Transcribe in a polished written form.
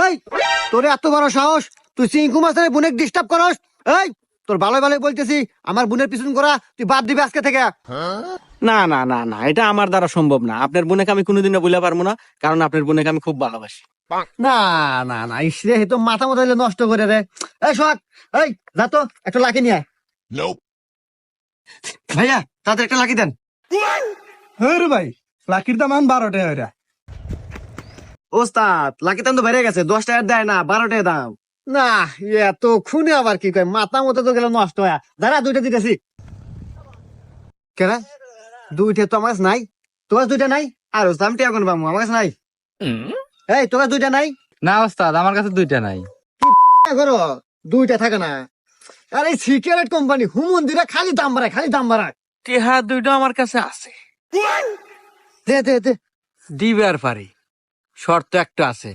এই তোর এত বড় সাহস, তুই চিঙ্কু মাস্টারের বোনের ডিস্টার্ব করস? এই তোর ভালো ভালো বলতেছি, আমার বোনের পিছন করা তুই বাদ দিবি আজকে থেকে। না না না না, এটা আমার দ্বারা সম্ভব না। আপনার বোনকে আমি কোনোদিনও ভুলে পারবো না, কারণ আপনার বোনকে আমি খুব ভালোবাসি। না না না, ইসরে তো মাথা মতো নষ্ট করে রে। এই সোহাগ, এই যা তো একটা লাকি নিয়ে আয়। ভাইয়া তাদের একটা লাকি দেন। হ্যাঁ রে ভাই, লাকির দাম 12 টাকা হইরা। ওস্তাদ লাকি দাম তো বেড়ে গেছে, 10 টাকার দেয় না, 12 টাকা দাম। না এত খুনে আবার কি কয়, মাথা মতো তো গেল নষ্ট হয়ে। দাঁড়া দুইটা দিতেছি। কেনা দুইটা তো আমার কাছে নাই, তোমার দুইটা নাই? আর আমি টিয়া কোন পাবো, আমার কাছে নাই। এই তোর কাছে দুইটা নাই? না ওস্তাদ, আমার কাছে 2টা নাই। করো দুইটা থাকে না। আরে সিগারেট কোম্পানি হুমন্দিরা খালি দাম বাড়ায়, খালি দাম বাড়ায়। টেহা 2টা আমার কাছে আছে, দে দে দে। দিবে আর পারি। শর্ত একটা আছে,